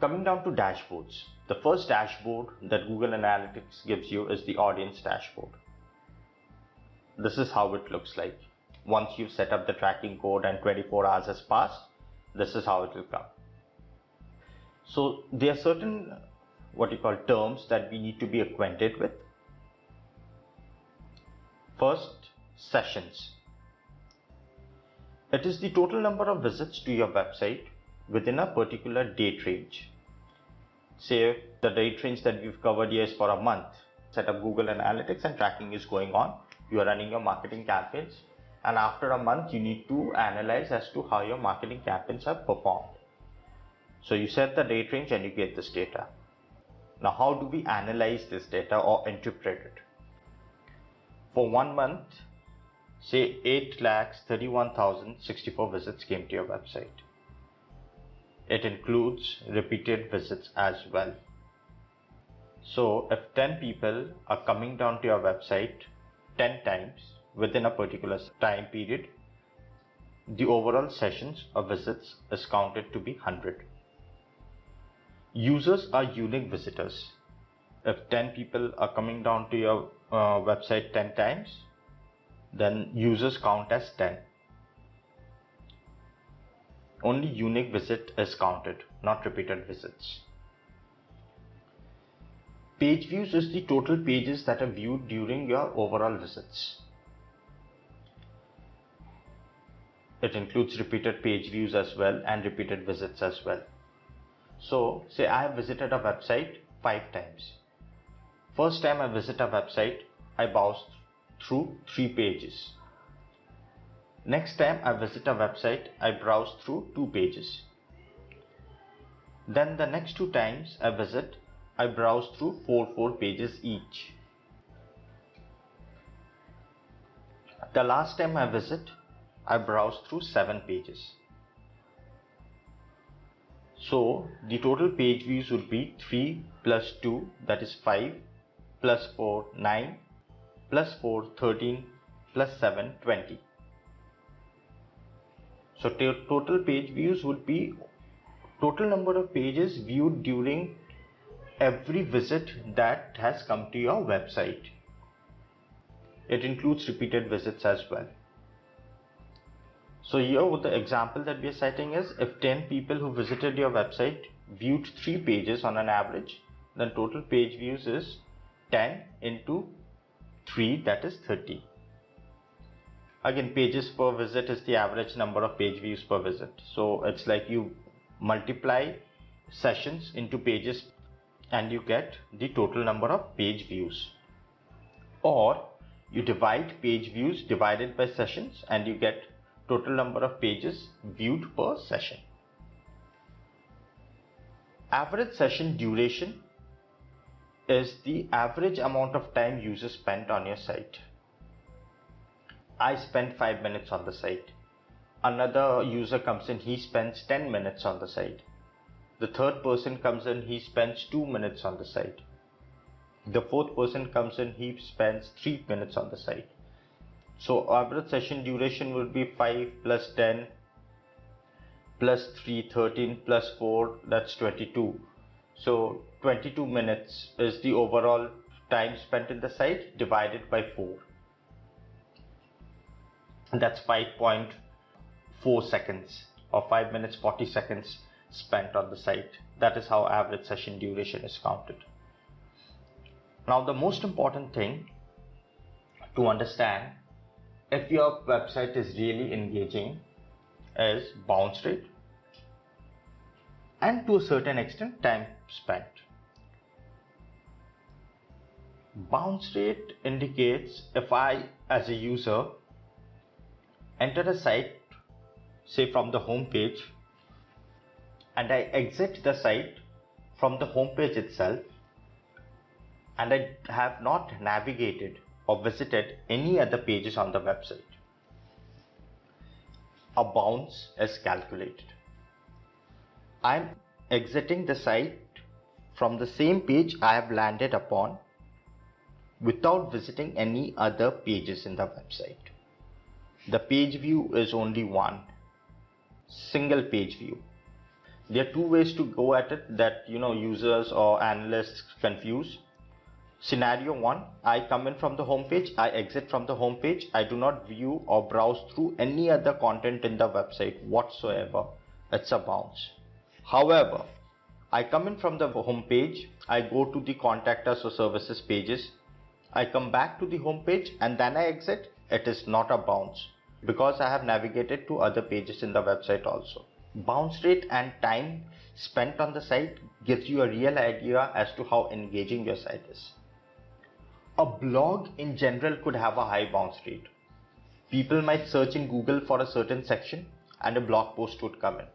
Coming down to dashboards, the first dashboard that Google Analytics gives you is the audience dashboard. This is how it looks like. Once you've set up the tracking code and 24 hours has passed, this is how it will come. So there are certain what you call terms that we need to be acquainted with. First, sessions. It is the total number of visits to your website within a particular date range. Say the date range that we've covered here is for a month. Set up Google Analytics and tracking is going on. You are running your marketing campaigns, and after a month you need to analyze as to how your marketing campaigns have performed. So you set the date range and you get this data. Now how do we analyze this data or interpret it? For 1 month, say 8,31,064 visits came to your website. It includes repeated visits as well. So if 10 people are coming down to your website 10 times within a particular time period, the overall sessions or visits is counted to be 100. Users are unique visitors. If 10 people are coming down to your website 10 times, then users count as 10. Only unique visit is counted, not repeated visits. Page views is the total pages that are viewed during your overall visits. It includes repeated page views as well and repeated visits as well. So say I have visited a website 5 times. First time I visit a website, I browse through 3 pages. Next time I visit a website, I browse through 2 pages. Then the next 2 times I visit, I browse through 4 pages each. The last time I visit, I browse through 7 pages. So the total page views would be 3 plus 2, that is 5, plus 4, 9, plus 4, 13, plus 7, 20. So total page views would be total number of pages viewed during every visit that has come to your website. It includes repeated visits as well. So here with the example that we are citing is, if 10 people who visited your website viewed 3 pages on an average, then total page views is 10 into 3, that is 30. Again, pages per visit is the average number of page views per visit. So it's like you multiply sessions into pages and you get the total number of page views. Or you divide page views divided by sessions and you get total number of pages viewed per session. Average session duration is the average amount of time users spent on your site. I spent 5 minutes on the site. Another user comes in, he spends 10 minutes on the site. The third person comes in, he spends 2 minutes on the site. The fourth person comes in, he spends 3 minutes on the site. So average session duration will be 5 plus 10 plus 3, 13 plus 4, that's 22. So 22 minutes is the overall time spent in the site divided by 4. That's 5.4 seconds or 5 minutes 40 seconds spent on the site. That is how average session duration is counted. Now the most important thing to understand if your website is really engaging is bounce rate and to a certain extent time spent. Bounce rate indicates if I as a user enter a site, say from the home page, and I exit the site from the home page itself, and I have not navigated or visited any other pages on the website, a bounce is calculated. I'm exiting the site from the same page I have landed upon without visiting any other pages in the website. The page view is only one, single page view. There are two ways to go at it that users or analysts confuse. Scenario 1, I come in from the home page, I exit from the home page, I do not view or browse through any other content in the website whatsoever. It's a bounce. However, I come in from the home page, I go to the contact us or services pages, I come back to the home page and then I exit. It is not a bounce because I have navigated to other pages in the website also. Bounce rate and time spent on the site gives you a real idea as to how engaging your site is. A blog in general could have a high bounce rate. People might search in Google for a certain section and a blog post would come in.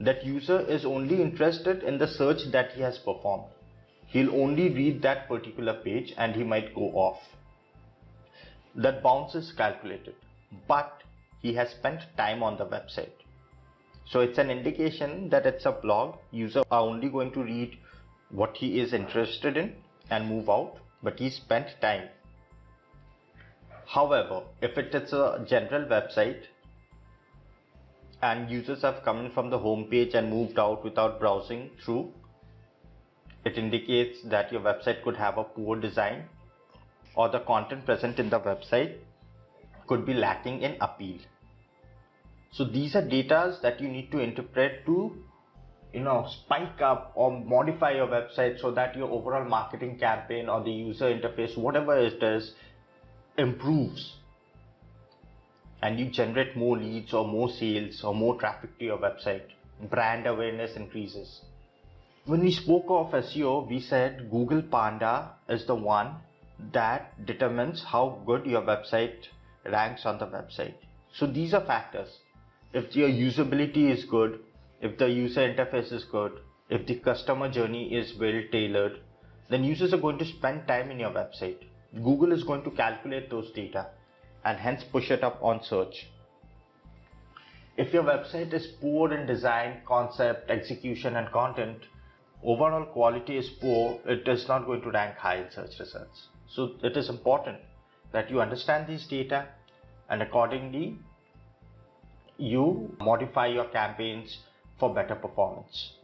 That user is only interested in the search that he has performed. He'll only read that particular page and he might go off. That bounce is calculated, but he has spent time on the website. So it's an indication that it's a blog. Users are only going to read what he is interested in and move out, but he spent time. However, if it is a general website and users have come in from the home page and moved out without browsing through, it indicates that your website could have a poor design or the content present in the website could be lacking in appeal. So these are data that you need to interpret to spike up or modify your website so that your overall marketing campaign or the user interface, whatever it is, improves and you generate more leads or more sales or more traffic to your website. Brand awareness increases. When we spoke of SEO, we said Google Panda is the one that determines how good your website ranks on the website. So these are factors. If your usability is good, if the user interface is good, if the customer journey is well tailored, then users are going to spend time in your website. Google is going to calculate those data and hence push it up on search. If your website is poor in design, concept, execution and content, overall quality is poor, it is not going to rank high in search results. So it is important that you understand these data and accordingly you modify your campaigns for better performance.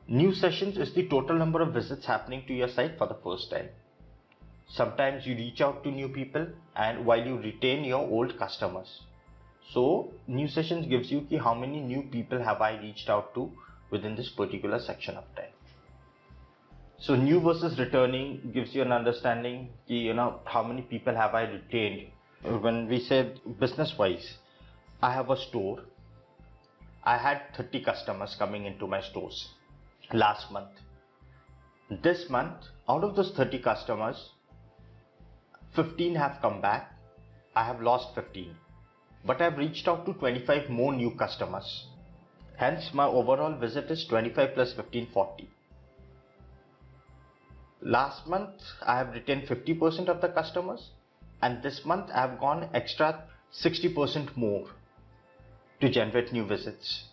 New sessions is the total number of visits happening to your site for the first time. Sometimes you reach out to new people and while you retain your old customers. So new sessions gives you how many new people have I reached out to within this particular section of time. So new versus returning gives you an understanding how many people have I retained. When we say business wise, I have a store. I had 30 customers coming into my stores last month. This month, out of those 30 customers, 15 have come back. I have lost 15. But I have reached out to 25 more new customers. Hence, my overall visit is 25 plus 15, 40. Last month, I have retained 50% of the customers. And this month, I have gone extra 60% more to generate new visits.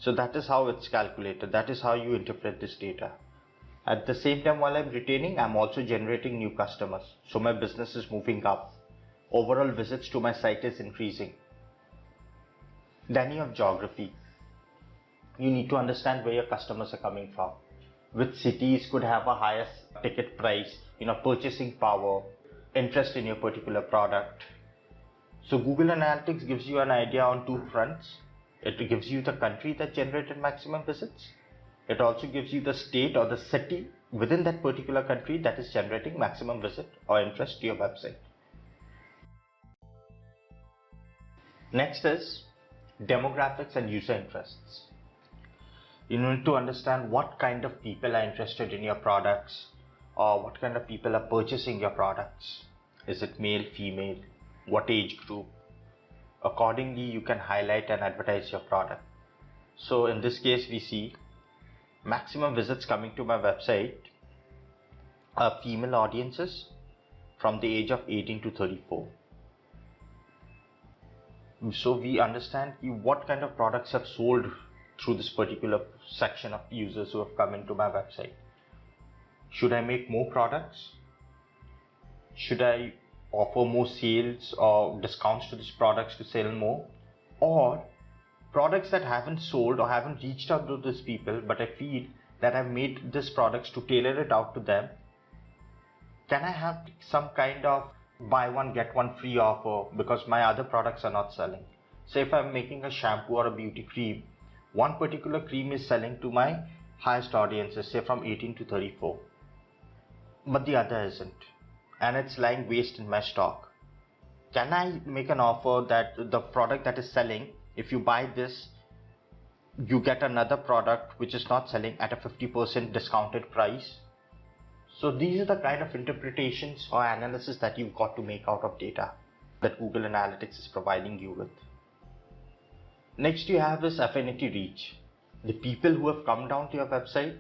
So that is how it's calculated. That is how you interpret this data. At the same time, while I'm retaining, I'm also generating new customers. So my business is moving up. Overall visits to my site is increasing. Then you have geography. You need to understand where your customers are coming from. Which cities could have a highest ticket price, purchasing power, interest in your particular product. So Google Analytics gives you an idea on two fronts. It gives you the country that generated maximum visits. It also gives you the state or the city within that particular country that is generating maximum visit or interest to your website. Next is demographics and user interests. You need to understand what kind of people are interested in your products or what kind of people are purchasing your products. Is it male, female? What age group? Accordingly, you can highlight and advertise your product. So in this case, we see maximum visits coming to my website are female audiences from the age of 18 to 34. So we understand what kind of products have sold through this particular section of users who have come into my website. Should I make more products? Should I offer more sales or discounts to these products to sell more? Or products that haven't sold or haven't reached out to these people, but I feel that I've made these products to tailor it out to them. Can I have some kind of buy one get one free offer because my other products are not selling? Say if I'm making a shampoo or a beauty cream, one particular cream is selling to my highest audiences, say from 18 to 34, but the other isn't, and it's lying waste in my stock. Can I make an offer that the product that is selling, if you buy this, you get another product which is not selling at a 50% discounted price? So these are the kind of interpretations or analysis that you've got to make out of data that Google Analytics is providing you with. Next, you have this affinity reach. The people who have come down to your website,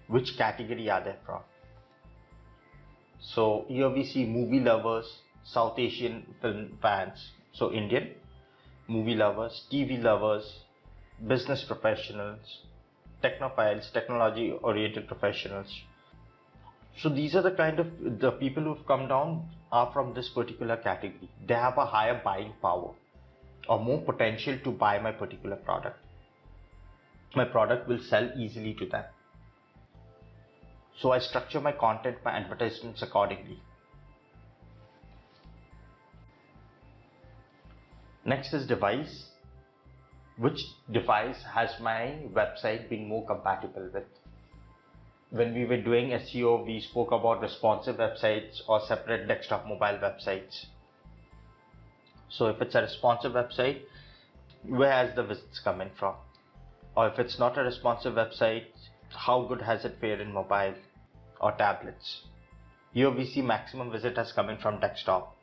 which category are they from? So here we see movie lovers, South Asian film fans, so Indian, movie lovers, TV lovers, business professionals, technophiles, technology oriented professionals. So these are the kind of the people who have come down are from this particular category. They have a higher buying power or more potential to buy my particular product. My product will sell easily to them. So I structure my content, my advertisements accordingly. Next is device. Which device has my website been more compatible with? When we were doing SEO, we spoke about responsive websites or separate desktop mobile websites. So if it's a responsive website, where has the visits coming from? Or if it's not a responsive website, how good has it fared in mobile or tablets? Here we see maximum visit has coming from desktop,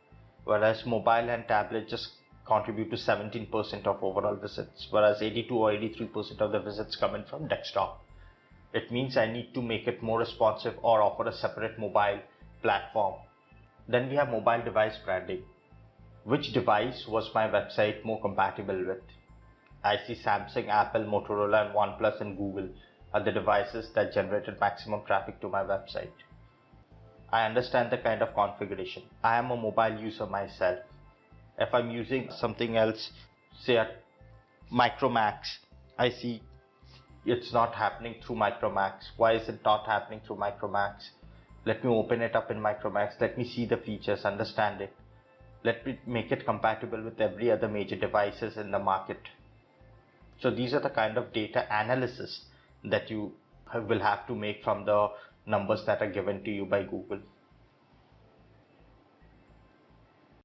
whereas mobile and tablet just contribute to 17% of overall visits, whereas 82 or 83% of the visits coming from desktop. It means I need to make it more responsive or offer a separate mobile platform. Then we have mobile device branding. Which device was my website more compatible with? I see Samsung, Apple, Motorola, and OnePlus and Google are the devices that generated maximum traffic to my website. I understand the kind of configuration. I am a mobile user myself. If I'm using something else, say a Micromax, I see it's not happening through Micromax. Why is it not happening through Micromax? Let me open it up in Micromax. Let me see the features, understand it. Let me make it compatible with every other major devices in the market. So these are the kind of data analysis that you will have to make from the numbers that are given to you by Google.